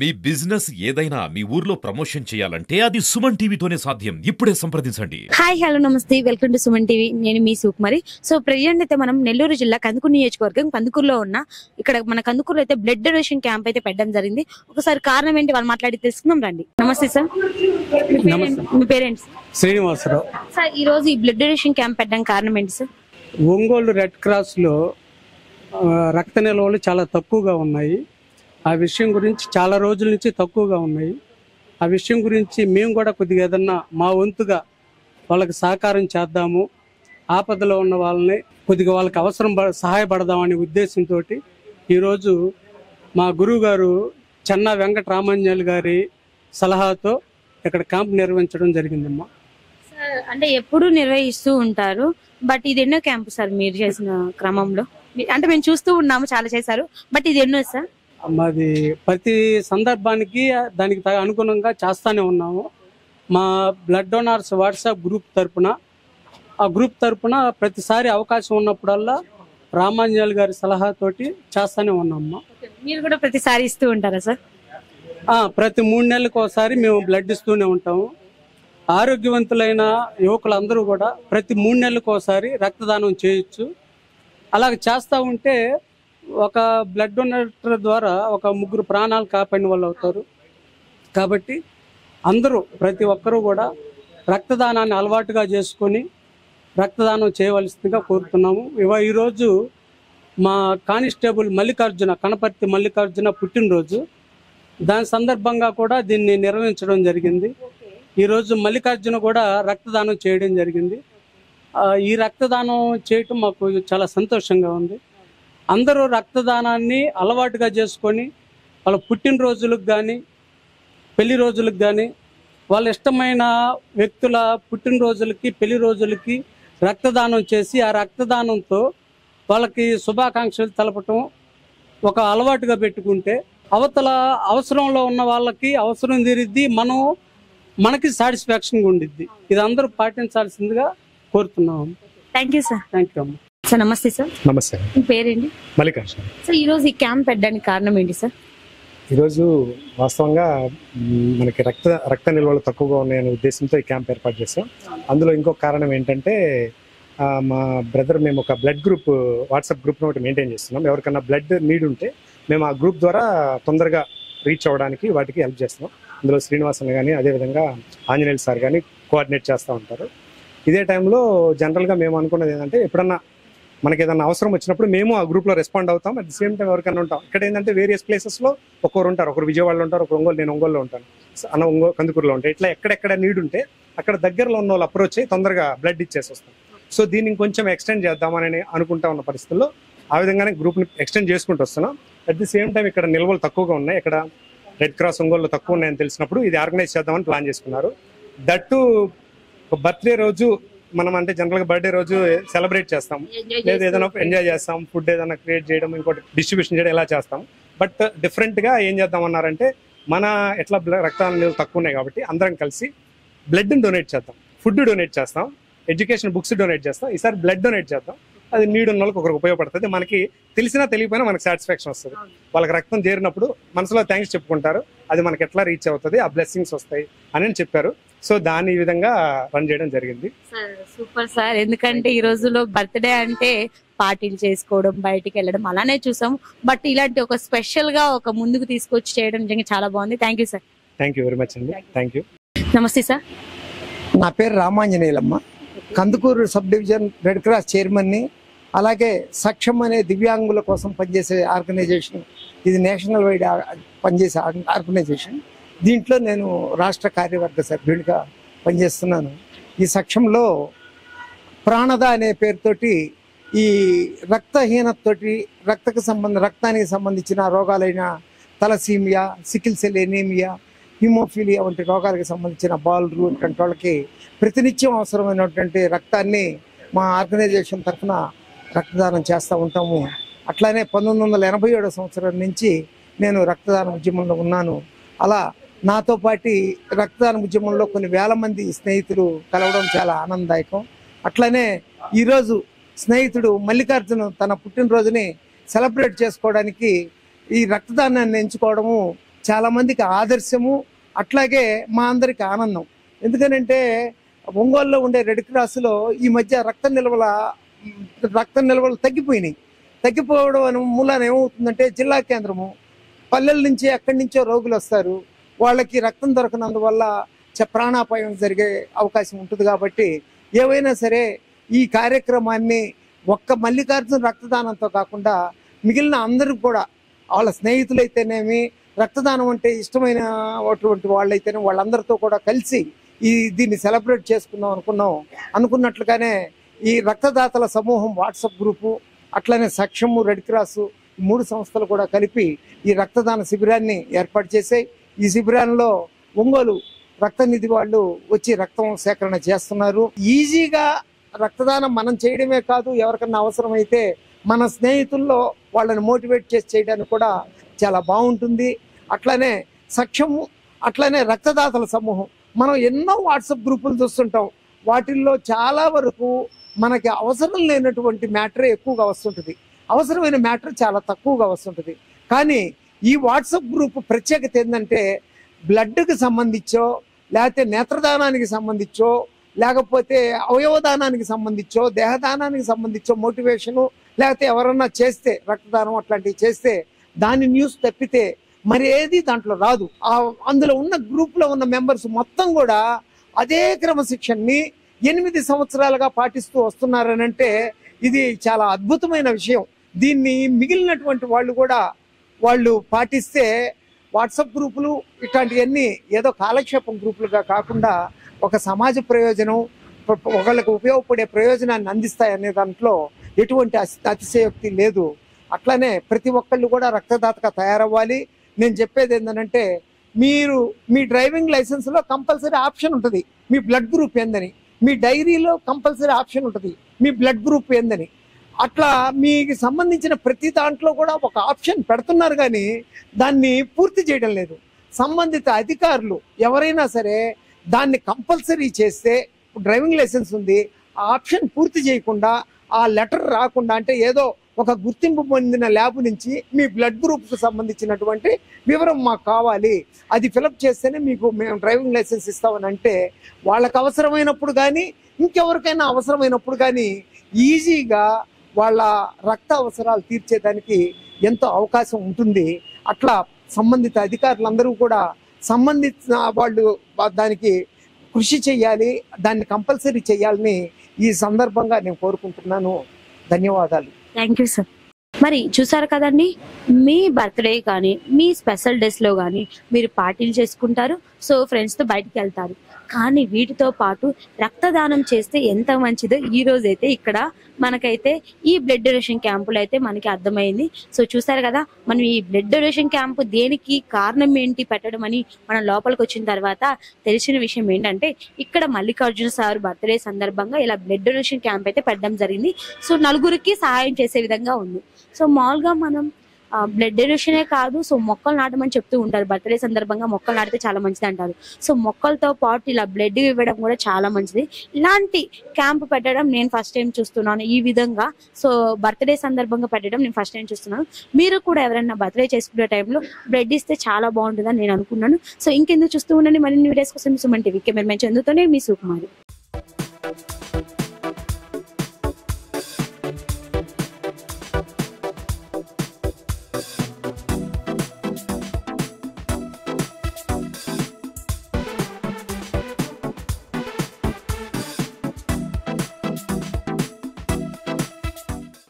మీ business ఏదైనా మీ ఊర్లో promotion చేయాలంటే అది సుమన్ టీవీతోనే సాధ్యం. ఇప్పుడే సంప్రదించండి. హాయ్ హలో నమస్తే, వెల్కమ్ టు సుమన్ టీవీ. నేను మీ సుకుమారి. సో ప్రెజెంట్ అయితే మనం నెల్లూరు జిల్లా కందుకూరు నియోజకవర్గం కందుకూరులో ఉన్న ఇక్కడ మన కందుకూరులో అయితే బ్లడ్ డొనేషన్ క్యాంప్ అయితే పెట్టడం జరిగింది. ఒకసారి కారణం ఏంటి వాళ్ళు మాట్లాడి తెలుసుకుందాం రండి. నమస్తే సార్, మీ పేరెంట్స్? శ్రీనివాసరావు. సార్ ఈ రోజు ఈ బ్లడ్ డొనేషన్ క్యాంప్ పెట్టడానికి కారణం ఏంటి సార్? ఒంగోలు రెడ్ క్రాస్ లో రక్త నిల్వలు చాలా తక్కువగా ఉన్నాయి. ఆ విషయం గురించి చాలా రోజుల నుంచి తక్కువగా ఉన్నాయి. ఆ విషయం గురించి మేము కూడా కొద్దిగా ఏదన్నా మా వంతుగా వాళ్ళకి సహకారం చేద్దాము, ఆపదలో ఉన్న వాళ్ళని కొద్దిగా వాళ్ళకి అవసరం సహాయపడదామనే ఉద్దేశంతో ఈరోజు మా గురువు గారు చెన్నా వెంకట రామాంజనేయులు గారి సలహాతో ఇక్కడ క్యాంప్ నిర్వహించడం జరిగిందమ్మా. సార్ అంటే ఎప్పుడు నిర్వహిస్తూ ఉంటారు, బట్ ఇది ఎన్నో క్యాంపు సార్ మీరు చేసిన క్రమంలో? అంటే మేము చూస్తూ ఉన్నాము, చాలా చేశారు, బట్ ఇది ఎన్నో సార్? మాది ప్రతి సందర్భానికి దానికి అనుగుణంగా చేస్తానే ఉన్నాము. మా బ్లడ్ డోనార్స్ వాట్సాప్ గ్రూప్ తరపున ప్రతిసారి అవకాశం ఉన్నప్పుడల్లా రామాంజనేయులు గారి సలహాతోటి చేస్తానే ఉన్నాము. మీరు కూడా ప్రతిసారి ఇస్తూ ఉంటారా సార్? ప్రతి 3 నెలలకు ఒకసారి మేము బ్లడ్ ఇస్తూనే ఉంటాము. ఆరోగ్యవంతులైన యువకులందరూ కూడా ప్రతి 3 నెలలకు ఒకసారి రక్తదానం చేయొచ్చు. అలాగ చేస్తూ ఉంటే ఒక బ్లడ్ డొనేటర్ ద్వారా ఒక 3 ప్రాణాలు కాపాడిన వాళ్ళు అవుతారు. కాబట్టి అందరూ ప్రతి ఒక్కరూ కూడా రక్తదానాన్ని అలవాటుగా చేసుకొని రక్తదానం చేయవలసిందిగా కోరుతున్నాము. ఈరోజు మా కానిస్టేబుల్ కనపర్తి మల్లికార్జున పుట్టినరోజు. దాని సందర్భంగా కూడా దీన్ని నిర్వహించడం జరిగింది. ఈరోజు మల్లికార్జున కూడా రక్తదానం చేయడం జరిగింది. ఈ రక్తదానం చేయటం మాకు చాలా సంతోషంగా ఉంది. అందరూ రక్తదానాన్ని అలవాటుగా చేసుకొని వాళ్ళ పుట్టినరోజులకు కానీ పెళ్లి రోజులకు కానీ వాళ్ళ ఇష్టమైన వ్యక్తుల పుట్టినరోజులకి పెళ్లి రోజులకి రక్తదానం చేసి ఆ రక్తదానంతో వాళ్ళకి శుభాకాంక్షలు తెలపటం ఒక అలవాటుగా పెట్టుకుంటే అవతల అవసరంలో ఉన్న వాళ్ళకి అవసరం తీరిద్ది, మనకి సాటిస్ఫాక్షన్గా ఉండిద్ది. ఇది అందరూ పాటించాల్సిందిగా కోరుతున్నాము. Thank you sir. Thank you అమ్మ. సార్ నమస్తే సార్. నమస్తే. మీ పేరేంటి? మల్లికార్జున. సార్ ఈ రోజు ఈ క్యాంప్ పెట్టడానికి కారణం ఏంటి సార్? ఈరోజు వాస్తవంగా మనకి రక్త నిల్వలు తక్కువగా ఉన్నాయనే ఉద్దేశంతో ఈ క్యాంప్ ఏర్పాటు చేసాం. అందులో ఇంకొక కారణం ఏంటంటే మా బ్రదర్ మేము ఒక బ్లడ్ గ్రూప్ వాట్సాప్ గ్రూప్ ఒకటి మెయింటైన్ చేస్తున్నాం. ఎవరికన్నా బ్లడ్ నీడ్ ఉంటే మేము ఆ గ్రూప్ ద్వారా తొందరగా రీచ్ అవ్వడానికి వాటికి హెల్ప్ చేస్తున్నాం. అందులో శ్రీనివాసన్ కానీ అదేవిధంగా ఆంజనేయులు సార్ కానీ కోఆర్డినేట్ చేస్తూ ఉంటారు. ఇదే టైంలో జనరల్గా మేము అనుకున్నది ఏంటంటే ఎప్పుడన్నా మనకి ఏదైనా అవసరం వచ్చినప్పుడు మేము ఆ గ్రూప్లో రెస్పాండ్ అవుతాం. అట్ ది సేమ్ టైం ఎవరికైనా ఉంటాం. ఇక్కడ ఏంటంటే వేరియస్ ప్లేసెస్లో ఒకరు ఉంటారు. ఒకరు విజయవాడలో ఉంటారు, ఒకరు ఒంగోలు, నేను ఒంగోలులో ఉంటాను, కందుకూరులో ఉంటాయి. ఇట్లా ఎక్కడెక్కడ నీడ్ ఉంటే అక్కడ దగ్గరలో ఉన్న వాళ్ళు అప్రోచ్ అయ్యి తొందరగా బ్లడ్ ఇచ్చేసి వస్తాం. సో దీన్ని కొంచెం ఎక్స్టెండ్ చేద్దామని అనుకుంటా ఉన్న పరిస్థితుల్లో ఆ విధంగానే గ్రూప్ని ఎక్స్టెండ్ చేసుకుంటూ వస్తున్నాం. అట్ ది సేమ్ టైం ఇక్కడ నిల్వలు తక్కువగా ఉన్నాయి, ఇక్కడ రెడ్ క్రాస్ ఒంగోలులో తక్కువ ఉన్నాయని తెలిసినప్పుడు ఇది ఆర్గనైజ్ చేద్దామని ప్లాన్ చేసుకున్నారు. దట్టు బర్త్డే రోజు మనం అంటే జనరల్గా బర్త్డే రోజు సెలబ్రేట్ చేస్తాం, లేదా ఏదైనా ఎంజాయ్ చేస్తాం, ఫుడ్ ఏదైనా క్రియేట్ చేయడం, ఇంకోటి డిస్ట్రిబ్యూషన్ చేయడం ఇలా చేస్తాం. బట్ డిఫరెంట్గా ఏం చేద్దామన్నారంటే మన ఎట్లా రక్తాలు తక్కువ ఉన్నాయి కాబట్టి అందరం కలిసి బ్లడ్ని డొనేట్ చేద్దాం, ఫుడ్ డొనేట్ చేస్తాం, ఎడ్యుకేషన్ బుక్స్ డొనేట్ చేస్తాం. ఈసారి బ్లడ్ డొనేట్ చేద్దాం. అది నీడ్ ఉన్న వాళ్ళకి ఒకరికి ఉపయోగపడుతుంది. మనకి తెలిసినా తెలియకపోయినా మనకి సాటిస్ఫాక్షన్ వస్తుంది. వాళ్ళకి రక్తం చేరినప్పుడు మనసులో థ్యాంక్స్ చెప్పుకుంటారు. అది మనకి ఎట్లా రీచ్ అవుతుంది, ఆ బ్లెస్సింగ్స్ వస్తాయి అని చెప్పారు. సో దాన్ని ఈ విధంగా రన్ చేయడం జరిగింది. Super sir. ఎందుకంటే ఈ రోజులో బర్త్డే అంటే పార్టీలు చేసుకోవడం, బయటికి వెళ్ళడం అలానే చూసాం, బట్ ఇలాంటి ఒక స్పెషల్ గా ఒక ముందుకు తీసుకొచ్చి చేయడం నిజంగా చాలా బాగుంది. Thank you sir. Thank you very much అండి. Thank you. నమస్తే సార్. నా పేరు Ramanjaneyulamma. Kandukur sub division red cross చైర్మన్ని. అలాగే సక్షం అనే దివ్యాంగుల కోసం పనిచేసే ఆర్గనైజేషన్. ఇది నేషనల్ వైడ్ పనిచేసే ఆర్గనైజేషన్. దీంట్లో నేను రాష్ట్ర కార్యవర్గ సభ్యుడిగా పనిచేస్తున్నాను. ఈ సక్షంలో ప్రాణద అనే పేరుతోటి ఈ రక్తహీనతతోటి రక్తానికి సంబంధించిన రోగాలైన thalassemia, sickle cell anaemia, haemophilia వంటి రోగాలకు సంబంధించిన బాలురు ఇటువంటి వాళ్ళకి ప్రతినిత్యం అవసరమైనటువంటి రక్తాన్ని మా ఆర్గనైజేషన్ తరఫున రక్తదానం చేస్తూ ఉంటాము. అట్లానే 1987 సంవత్సరం నుంచి నేను రక్తదాన ఉద్యమంలో ఉన్నాను. అలా నాతో పాటు రక్తదాన ఉద్యమంలో కొన్ని వేల మంది స్నేహితులు కలవడం చాలా ఆనందదాయకం. అట్లనే ఈరోజు స్నేహితుడు మల్లికార్జున తన పుట్టినరోజుని సెలబ్రేట్ చేసుకోవడానికి ఈ రక్తదానాన్ని ఎంచుకోవడము చాలా మందికి ఆదర్శము, అట్లాగే మా అందరికి ఆనందం. ఎందుకనంటే ఒంగోలులో ఉండే రెడ్ క్రాస్లో ఈ మధ్య రక్త నిల్వలు తగ్గిపోవడం మూలాన ఏమవుతుందంటే జిల్లా కేంద్రము, పల్లెల నుంచి ఎక్కడి నుంచో రోగులు వస్తారు, వాళ్ళకి రక్తం దొరకనందువల్ల ప్రాణాపాయం జరిగే అవకాశం ఉంటుంది. కాబట్టి ఏవైనా సరే ఈ కార్యక్రమాన్ని ఒక్క మల్లికార్జున రక్తదానంతో కాకుండా మిగిలిన అందరూ కూడా, వాళ్ళ స్నేహితులైతేనేమి, రక్తదానం అంటే ఇష్టమైనటువంటి వాళ్ళైతేనే వాళ్ళందరితో కూడా కలిసి దీన్ని సెలబ్రేట్ చేసుకుందాం అనుకున్నట్లుగానే ఈ రక్తదాతల సమూహం వాట్సాప్ గ్రూపు, అట్లనే సక్షము, రెడ్ క్రాస్, ఈ 3 సంస్థలు కూడా కలిపి ఈ రక్తదాన శిబిరాన్ని ఏర్పాటు చేశాయి. ఈ శిబిరాల్లో ఒంగోలు రక్తనిధి వాళ్ళు వచ్చి రక్తం సేకరణ చేస్తున్నారు. ఈజీగా రక్తదానం మనం చేయడమే కాదు, ఎవరికన్నా అవసరమైతే మన స్నేహితుల్లో వాళ్ళని మోటివేట్ చేసి చేయడానికి కూడా చాలా బాగుంటుంది. అట్లనే సక్షము, అట్లనే రక్తదాతల సమూహం, మనం ఎన్నో వాట్సాప్ గ్రూపులు చూస్తుంటాం. వాటిల్లో చాలా వరకు మనకి అవసరం లేనటువంటి మ్యాటరే ఎక్కువగా వస్తుంటుంది, అవసరమైన మ్యాటర్ చాలా తక్కువగా వస్తుంటుంది. కానీ ఈ వాట్సాప్ గ్రూప్ ప్రత్యేకత ఏంటంటే బ్లడ్కి సంబంధించో, లేకపోతే నేత్రదానానికి సంబంధించో, లేకపోతే అవయవదానానికి సంబంధించో, దేహదానానికి సంబంధించో మోటివేషను, లేకపోతే ఎవరన్నా చేస్తే రక్తదానం అట్లాంటివి చేస్తే దాని న్యూస్ తప్పితే మరి ఏది దాంట్లో రాదు. అందులో ఉన్న గ్రూప్లో ఉన్న మెంబర్స్ మొత్తం కూడా అదే క్రమశిక్షణని 8 సంవత్సరాలుగా పాటిస్తూ వస్తున్నారనంటే ఇది చాలా అద్భుతమైన విషయం. దీన్ని మిగిలినటువంటి వాళ్ళు పాటిస్తే వాట్సాప్ గ్రూపులు ఇట్లాంటివన్నీ ఏదో కాలక్షేపం గ్రూపులుగా కాకుండా ఒక సమాజ ప్రయోజనం, ఒకళ్ళకి ఉపయోగపడే ప్రయోజనాన్ని అందిస్తాయనే దాంట్లో ఎటువంటి అతిశయోక్తి లేదు. అట్లనే ప్రతి ఒక్కళ్ళు కూడా రక్తదాతగా తయారవ్వాలి. నేను చెప్పేది ఏంటంటే మీరు మీ డ్రైవింగ్ లైసెన్స్లో కంపల్సరీ ఆప్షన్ ఉంటుంది మీ బ్లడ్ గ్రూప్ ఏందని, మీ డైరీలో కంపల్సరీ ఆప్షన్ ఉంటుంది మీ బ్లడ్ గ్రూప్ ఏందని. అట్లా మీకు సంబంధించిన ప్రతి దాంట్లో కూడా ఒక ఆప్షన్ పెడుతున్నారు, కానీ దాన్ని పూర్తి చేయడం లేదు. సంబంధిత అధికారులు ఎవరైనా సరే దాన్ని కంపల్సరీ చేస్తే, డ్రైవింగ్ లైసెన్స్ ఉంది, ఆ ఆప్షన్ పూర్తి చేయకుండా, ఆ లెటర్ రాకుండా, అంటే ఏదో ఒక గుర్తింపు పొందిన ల్యాబ్ నుంచి మీ బ్లడ్ గ్రూప్కి సంబంధించినటువంటి వివరం మాకు కావాలి, అది ఫిలప్ చేస్తేనే మీకు మేము డ్రైవింగ్ లైసెన్స్ ఇస్తామని అంటే వాళ్ళకి అవసరమైనప్పుడు కానీ ఇంకెవరికైనా అవసరమైనప్పుడు కానీ ఈజీగా వాళ్ళ రక్త అవసరాలు తీర్చేదానికి ఎంతో అవకాశం ఉంటుంది. అట్లా సంబంధిత అధికారులందరూ కూడా సంబంధించిన వాళ్ళు దానికి కృషి చేయాలి, దాన్ని కంపల్సరీ చేయాలని ఈ సందర్భంగా నేను కోరుకుంటున్నాను. ధన్యవాదాలు. Thank you sir. మరి చూసారు కదండి, మీ బర్త్డే కానీ మీ స్పెషల్ డేస్లో కానీ మీరు పార్టీలు చేసుకుంటారు, సో ఫ్రెండ్స్తో బయటికి వెళ్తారు. కానీ వీటితో పాటు రక్తదానం చేస్తే ఎంత మంచిదో ఈ రోజు అయితే ఇక్కడ మనకైతే ఈ బ్లడ్ డొనేషన్ క్యాంపులు అయితే మనకి అర్థమైంది. సో చూసారు కదా, మనం ఈ బ్లడ్ డొనేషన్ క్యాంపు దేనికి కారణం ఏంటి పెట్టడం అని మనం లోపలికి వచ్చిన తర్వాత తెలిసిన విషయం ఏంటంటే ఇక్కడ మల్లికార్జున సార్ బర్త్డే సందర్భంగా ఇలా బ్లడ్ డొనేషన్ క్యాంప్ అయితే పెట్టడం జరిగింది. సో నలుగురికి సహాయం చేసే విధంగా ఉంది. సో మామూలుగా మనం బ్లడ్ డొనేషనే కాదు, సో మొక్కలు నాటమని చెప్తూ ఉంటారు. బర్త్డే సందర్భంగా మొక్కలు నాటితే చాలా మంచిది అంటారు. సో మొక్కలతో పాటు ఇలా బ్లడ్ ఇవ్వడం కూడా చాలా మంచిది. ఇలాంటి క్యాంప్ పెట్టడం నేను ఫస్ట్ టైం చూస్తున్నాను ఈ విధంగా. సో బర్త్డే సందర్భంగా పెట్టడం నేను ఫస్ట్ టైం చూస్తున్నాను. మీరు కూడా ఎవరైనా బర్త్డే చేసుకునే టైంలో బ్లడ్ ఇస్తే చాలా బాగుంటుందని నేను అనుకున్నాను. సో ఇంకెందుకు చూస్తూ ఉండండి, మరిన్ని వీడియోస్ కోసం సుమన్ టీవీ కెమెరామెన్ చందుతోనే మీ సుకుమారి.